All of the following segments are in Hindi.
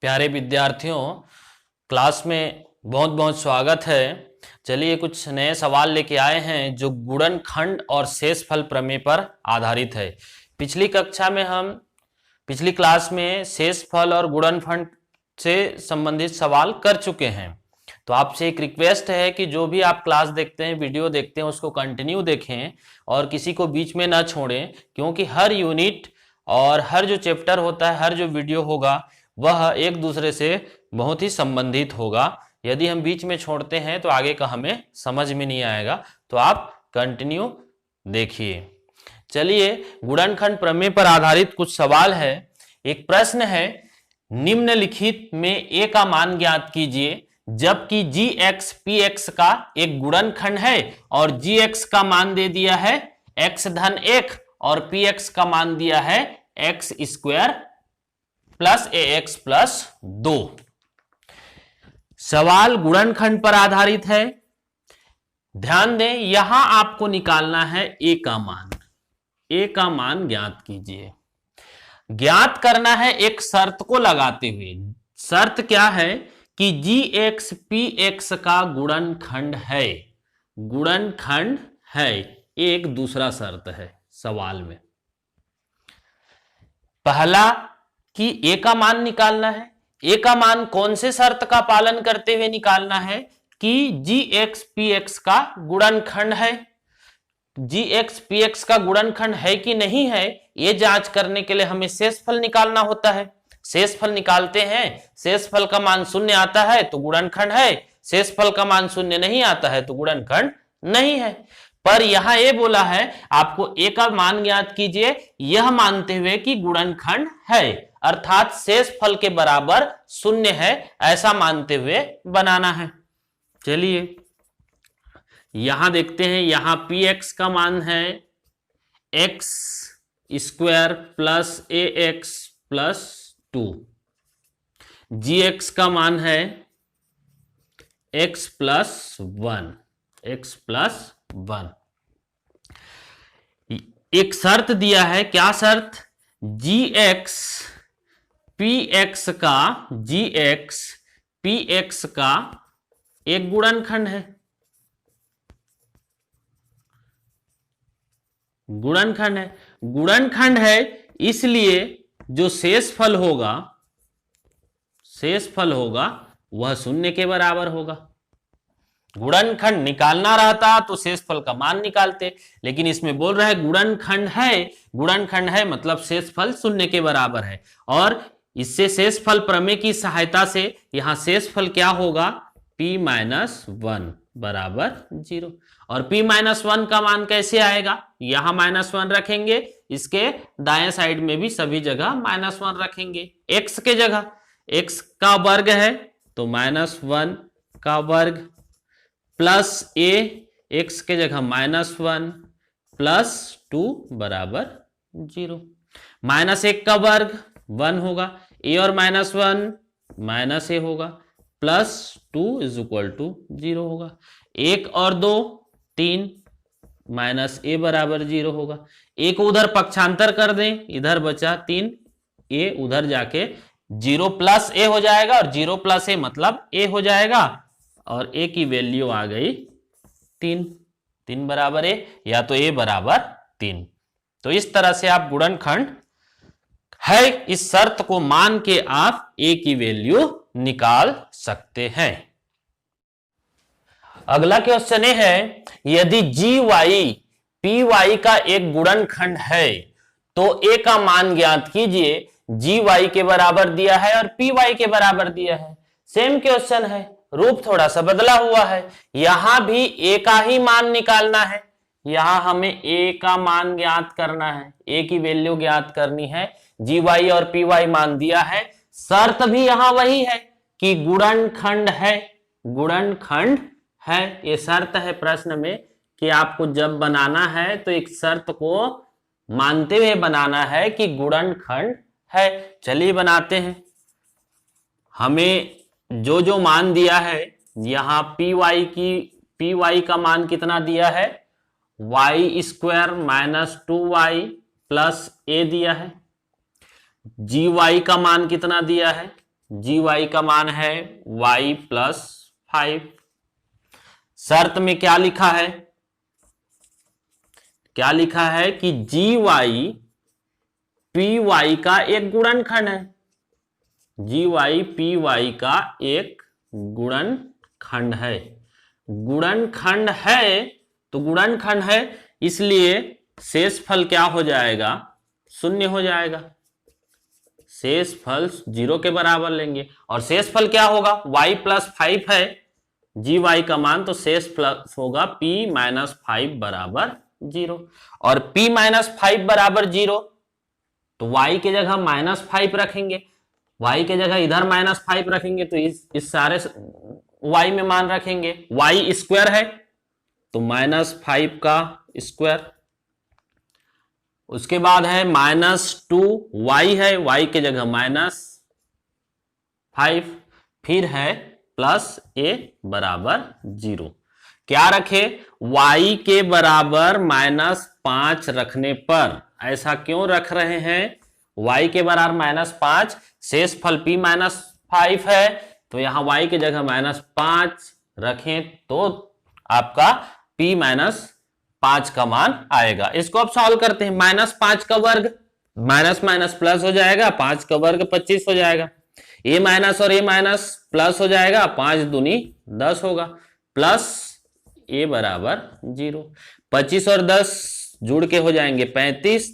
प्यारे विद्यार्थियों, क्लास में बहुत बहुत स्वागत है। चलिए कुछ नए सवाल लेके आए हैं जो गुणनखंड और शेषफल प्रमेय पर आधारित है। पिछली क्लास में शेषफल और गुणनखंड से संबंधित सवाल कर चुके हैं। तो आपसे एक रिक्वेस्ट है कि जो भी आप क्लास देखते हैं, वीडियो देखते हैं, उसको कंटिन्यू देखें और किसी को बीच में ना छोड़ें, क्योंकि हर यूनिट और हर जो चैप्टर होता है, हर जो वीडियो होगा वह एक दूसरे से बहुत ही संबंधित होगा। यदि हम बीच में छोड़ते हैं तो आगे का हमें समझ में नहीं आएगा। तो आप कंटिन्यू देखिए। चलिए, गुणनखंड प्रमेय पर आधारित कुछ सवाल है। एक प्रश्न है, निम्नलिखित में ए का मान ज्ञात कीजिए जबकि जी एक्स पी एक्स का एक गुणनखंड है और जी एक्स का मान दे दिया है एक्स धन 1 और पी एक्स का मान दिया है एक्स स्क्वायर प्लस ए एक्स प्लस 2। सवाल गुणनखंड पर आधारित है। ध्यान दें, यहां आपको निकालना है ए का मान। ए का मान ज्ञात कीजिए। ज्ञात करना है एक शर्त को लगाते हुए। शर्त क्या है कि जी एक्स पी एक्स का गुणनखंड है। गुणनखंड है, एक दूसरा शर्त है सवाल में। पहला कि ए का मान निकालना है। ए का मान कौन से शर्त का पालन करते हुए निकालना है कि जी एक्स पी एक्स का गुणनखंड है। जी एक्स पी एक्स का गुणनखंड है कि नहीं है, ये जांच करने के लिए हमें शेषफल निकालना होता है। शेषफल निकालते हैं, शेषफल का मान शून्य आता है तो गुणनखंड है, शेषफल का मान शून्य नहीं आता है तो गुणनखंड नहीं है। पर यहां ये बोला है आपको ए का मान ज्ञात कीजिए, यह मानते हुए कि गुणनखंड है, अर्थात शेषफल के बराबर शून्य है, ऐसा मानते हुए बनाना है। चलिए यहां देखते हैं, यहां पी एक्स का मान है एक्स स्क्वायर प्लस ए एक्स प्लस 2, जी एक्स का मान है एक्स प्लस 1, एक्स प्लस 1। एक शर्त दिया है, क्या शर्त? जी एक्स पी एक्स का, जी एक्स पी एक्स का एक गुणनखंड है। गुणनखंड है, गुणनखंड है, इसलिए जो शेषफल होगा, शेषफल होगा वह शून्य के बराबर होगा। गुणनखंड निकालना रहता तो शेषफल का मान निकालते, लेकिन इसमें बोल रहा है गुणनखंड है। गुणनखंड है मतलब शेषफल शून्य के बराबर है, और इससे शेषफल प्रमेय की सहायता से यहां शेषफल क्या होगा? p माइनस 1 बराबर 0। और p माइनस 1 का मान कैसे आएगा? यहां माइनस 1 रखेंगे, इसके दाएं साइड में भी सभी जगह माइनस 1 रखेंगे। x के जगह x का वर्ग है तो माइनस 1 का वर्ग प्लस ए, एक्स के जगह माइनस 1 प्लस 2 बराबर 0। माइनस 1 का वर्ग 1 होगा, ए और माइनस 1 माइनस ए होगा, प्लस 2 इज इक्वल टू 0 होगा। 1 और 2 3, माइनस ए बराबर 0 होगा। ए को उधर पक्षांतर कर दें, इधर बचा 3, ए उधर जाके 0 प्लस ए हो जाएगा, और 0 प्लस ए मतलब ए हो जाएगा, और ए की वैल्यू आ गई 3। 3 बराबर ए, या तो ए बराबर 3। तो इस तरह से आप गुणनखंड है इस शर्त को मान के आप ए की वैल्यू निकाल सकते हैं। अगला क्वेश्चन ये है, यदि जी वाई पी वाई का एक गुणनखंड है तो ए का मान ज्ञात कीजिए। जी वाई के बराबर दिया है और पी वाई के बराबर दिया है। सेम क्वेश्चन है, रूप थोड़ा सा बदला हुआ है। यहां भी ए का ही मान निकालना है, यहां हमें ए का मान ज्ञात करना है, ए की वैल्यू ज्ञात करनी है। जी वाई और पी वाई मान दिया है, शर्त भी यहां वही है कि गुणनखंड है। गुणनखंड है, ये शर्त है प्रश्न में कि आपको जब बनाना है तो एक शर्त को मानते हुए बनाना है कि गुणनखंड है। चलिए बनाते हैं। हमें जो जो मान दिया है, यहां पी वाई का मान कितना दिया है? Y square minus 2y plus A दिया है। जी वाई का मान कितना दिया है? जी वाई का मान है y प्लस 5। शर्त में क्या लिखा है, क्या लिखा है कि जी वाई पी वाई का एक गुणनखंड है, जी वाई पी वाई का एक गुणनखंड है। गुणनखंड है तो गुणनखंड है, इसलिए शेषफल क्या हो जाएगा, शून्य हो जाएगा। शेषफल 0 के बराबर लेंगे और शेषफल क्या होगा, y प्लस 5 है जी वाई का मान, तो शेषफल होगा p माइनस 5 बराबर 0। और p माइनस 5 बराबर 0 तो y के जगह माइनस 5 रखेंगे, y के जगह इधर माइनस 5 रखेंगे तो इस सारे y में मान रखेंगे। y स्क्वायर है तो माइनस 5 का स्क्वायर, उसके बाद है -2y है, y के जगह -5, फिर है प्लस a बराबर 0। क्या रखे, y के बराबर -5 रखने पर, ऐसा क्यों रख रहे हैं, y के बराबर -5, शेषफल p -5 है तो यहां y के जगह -5 रखें तो आपका p -5 का मान आएगा। इसको अब सॉल्व करते हैं, -5 का वर्ग माइनस माइनस प्लस हो जाएगा, 5 का वर्ग 25 हो जाएगा, a माइनस और a माइनस प्लस हो जाएगा, 5 दूनी 10 होगा, प्लस a बराबर 0। 25 और 10 जुड़ के हो जाएंगे 35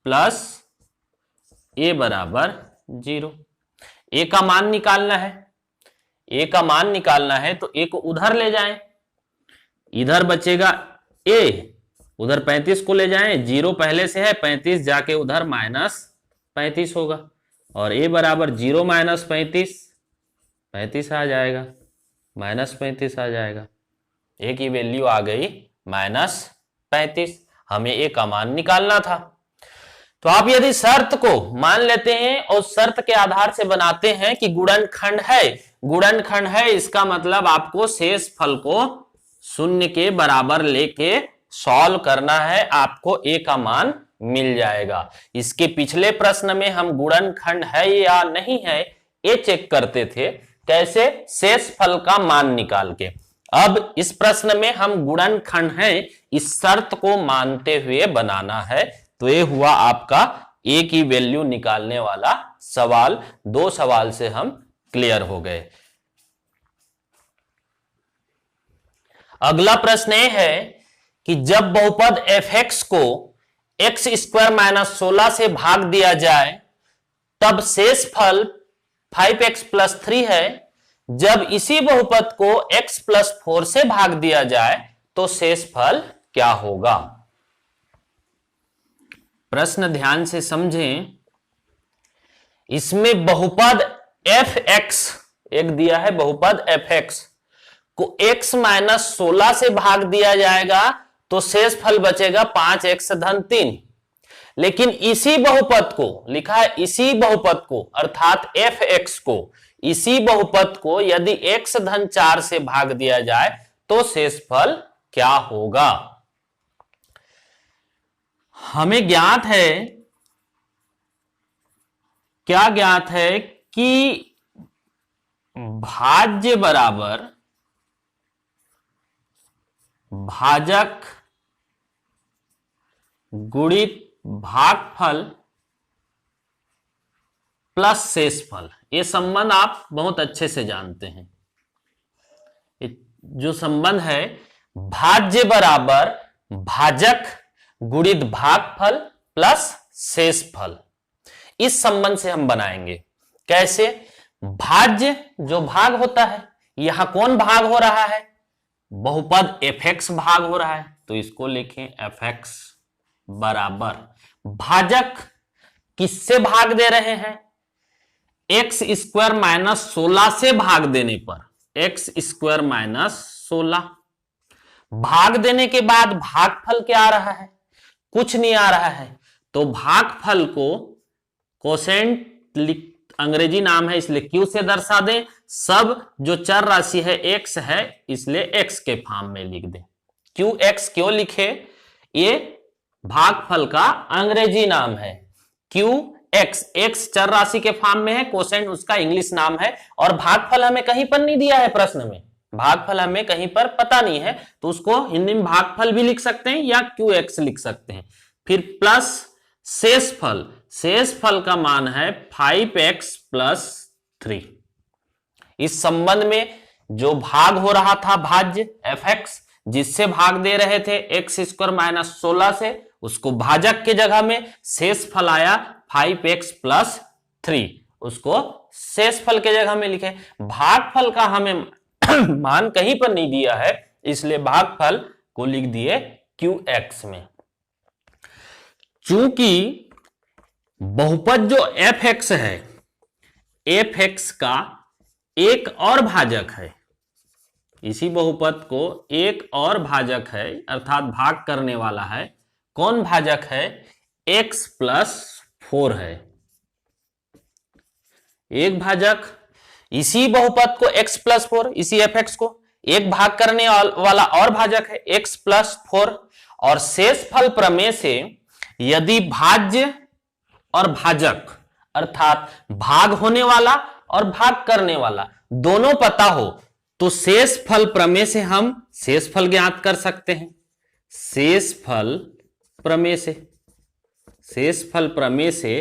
प्लस a बराबर 0। a का मान निकालना है, a का मान निकालना है तो a को उधर ले जाएं, इधर बचेगा a, उधर 35 को ले जाएं, 0 पहले से है, 35 जाके उधर -35 होगा और a बराबर 0 माइनस 35 आ जाएगा, -35 आ जाएगा। a की वैल्यू आ गई -35, हमें a का मान निकालना था। तो आप यदि शर्त को मान लेते हैं और शर्त के आधार से बनाते हैं कि गुणनखंड है, गुणनखंड है इसका मतलब आपको शेषफल को शून्य के बराबर लेके सॉल्व करना है, आपको a का मान मिल जाएगा। इसके पिछले प्रश्न में हम गुणनखंड है या नहीं है ये चेक करते थे, कैसे, शेषफल का मान निकाल के। अब इस प्रश्न में हम गुणनखंड है इस शर्त को मानते हुए बनाना है। तो ये हुआ आपका a की वैल्यू निकालने वाला सवाल। 2 सवाल से हम क्लियर हो गए। अगला प्रश्न ये है कि जब बहुपद fx को x स्क्वायर माइनस 16 से भाग दिया जाए तब शेषफल 5x प्लस 3 है, जब इसी बहुपद को x प्लस 4 से भाग दिया जाए तो शेषफल क्या होगा। प्रश्न ध्यान से समझें, इसमें बहुपद fx एक दिया है, बहुपद fx को x माइनस 16 से भाग दिया जाएगा तो शेषफल बचेगा 5x धन 3। लेकिन इसी बहुपद को लिखा है, इसी बहुपद को अर्थात fx को, इसी बहुपद को यदि x धन 4 से भाग दिया जाए तो शेषफल क्या होगा। हमें ज्ञात है, क्या ज्ञात है कि भाज्य बराबर भाजक गुणित भागफल प्लस शेषफल, ये संबंध आप बहुत अच्छे से जानते हैं। जो संबंध है भाज्य बराबर भाजक गुणित भागफल प्लस शेषफल, इस संबंध से हम बनाएंगे। कैसे, भाज्य जो भाग होता है, यहां कौन भाग हो रहा है, बहुपद fx भाग हो रहा है, तो इसको लिखें fx बराबर भाजक किससे भाग दे रहे हैं, x स्क्वायर माइनस 16 से भाग देने पर, x स्क्वायर माइनस 16 भाग देने के बाद भागफल क्या आ रहा है, कुछ नहीं आ रहा है, तो भागफल को कोसेंट अंग्रेजी नाम है इसलिए q से दर्शा दें, सब जो चर राशि है x है इसलिए x के फॉर्म में लिख दें। qx क्यों लिखे, ये भागफल का अंग्रेजी नाम है, q एक्स चर राशि के फॉर्म में है, कोसेंट उसका इंग्लिश नाम है, और भागफल हमें कहीं पर नहीं दिया है प्रश्न में, भागफल हमें कहीं पर पता नहीं है, तो उसको हिंदी में भागफल भी लिख सकते हैं या क्यू एक्स लिख सकते हैं। फिर प्लस शेषफल, शेषफल का मान है 5x प्लस 3। इस संबंध में जो भाग हो रहा था भाज्य fx, जिससे भाग दे रहे थे एक्स स्क्वायर माइनस 16 से, उसको भाजक के जगह में शेषफल आया 5x प्लस 3, उसको शेषफल के जगह में लिखे। भागफल का हमें मान कहीं पर नहीं दिया है, इसलिए भागफल को लिख दिए qx में। चूंकि बहुपद जो fx है, fx का एक और भाजक है, इसी बहुपद को एक और भाजक है, अर्थात भाग करने वाला है। कौन भाजक है? x प्लस 4 है एक भाजक। इसी बहुपद को x प्लस 4, इसी fx को एक भाग करने वाला और भाजक है x प्लस 4। और शेषफल प्रमेय से यदि भाज्य और भाजक अर्थात भाग होने वाला और भाग करने वाला दोनों पता हो, तो शेषफल प्रमेय से हम शेषफल ज्ञात कर सकते हैं। शेषफल प्रमेय से, शेषफल प्रमेय से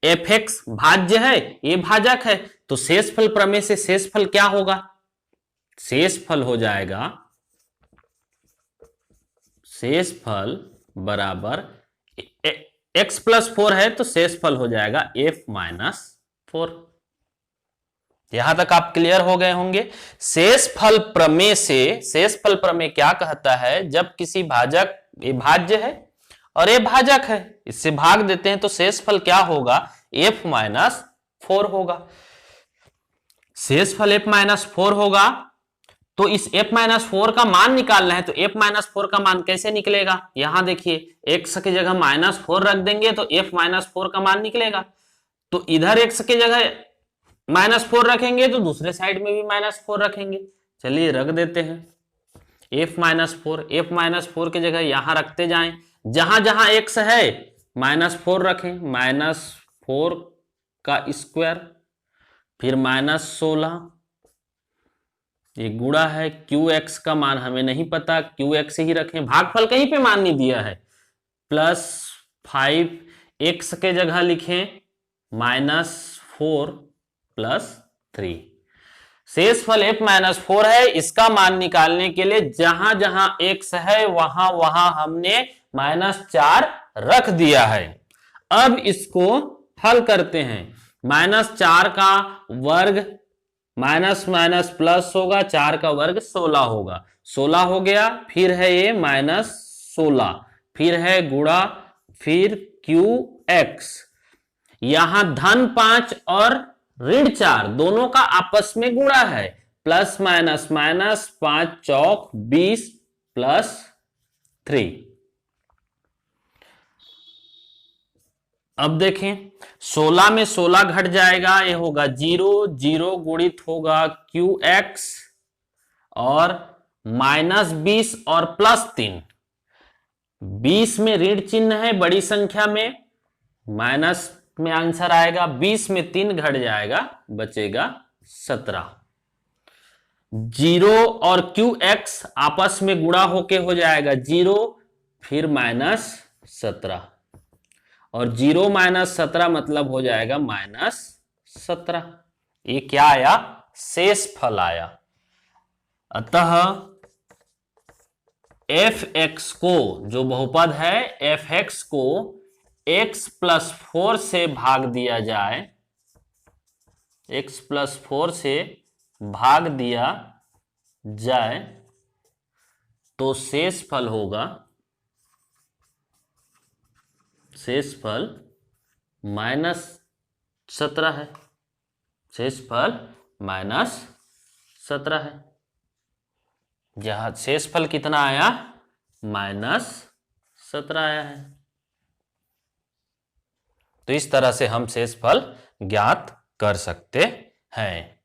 fx भाज्य है, ये भाजक है, तो शेषफल प्रमेय से शेषफल क्या होगा? शेषफल हो जाएगा, शेषफल बराबर x प्लस 4 है, तो शेषफल हो जाएगा f माइनस 4। यहां तक आप क्लियर हो गए होंगे। शेषफल प्रमेय से, शेषफल प्रमेय क्या कहता है? जब किसी भाजक, ये भाज्य है और ये भाजक है, इससे भाग देते हैं तो शेषफल क्या होगा? f माइनस 4 होगा। शेषफल f माइनस 4 होगा, तो इस f माइनस 4 का मान निकालना है, तो f माइनस 4 का मान कैसे निकलेगा? यहां देखिए, x की जगह माइनस 4 रख देंगे तो f माइनस 4 का मान निकलेगा। तो इधर x की जगह माइनस 4 रखेंगे तो दूसरे साइड में भी माइनस 4 रखेंगे। चलिए रख देते हैं f माइनस 4, f माइनस 4 की जगह यहां रखते जाएं, जहां जहां x है माइनस 4 रखें, माइनस 4 का स्क्वायर, फिर माइनस 16, ये गुणा है, qx का मान हमें नहीं पता, qx ही रखें, भागफल कहीं पे मान नहीं दिया है, प्लस 5 x के जगह लिखें माइनस 4 प्लस 3। शेषफल f माइनस 4 है, इसका मान निकालने के लिए जहां जहां x है वहां वहां हमने माइनस 4 रख दिया है। अब इसको हल करते हैं। माइनस 4 का वर्ग माइनस माइनस प्लस होगा, 4 का वर्ग 16 होगा, 16 हो गया, फिर है ये माइनस 16, फिर है गुणा, फिर qx, यहां धन 5 और ऋण 4 दोनों का आपस में गुणा है, प्लस माइनस माइनस, 5 चौक 20 प्लस 3। अब देखें, 16 में 16 घट जाएगा, ये होगा 0, 0 गुणित होगा qx और माइनस 20 और प्लस 3, 20 में ऋण चिन्ह है बड़ी संख्या में, माइनस में आंसर आएगा, 20 में 3 घट जाएगा, बचेगा 17। 0 और qx आपस में गुणा होके हो जाएगा 0, फिर माइनस 17, और 0 माइनस 17 मतलब हो जाएगा माइनस 17। ये क्या आया? शेषफल आया। अतः fx को, जो बहुपद है fx को x प्लस 4 से भाग दिया जाए, x प्लस 4 से भाग दिया जाए तो शेषफल होगा, शेषफल माइनस 17 है, शेषफल माइनस 17 है। जहां शेषफल कितना आया? माइनस 17 आया है। तो इस तरह से हम शेषफल ज्ञात कर सकते हैं।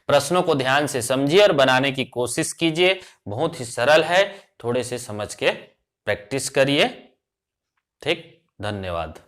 प्रश्नों को ध्यान से समझिए और बनाने की कोशिश कीजिए, बहुत ही सरल है, थोड़े से समझ के प्रैक्टिस करिए। ठीक, धन्यवाद।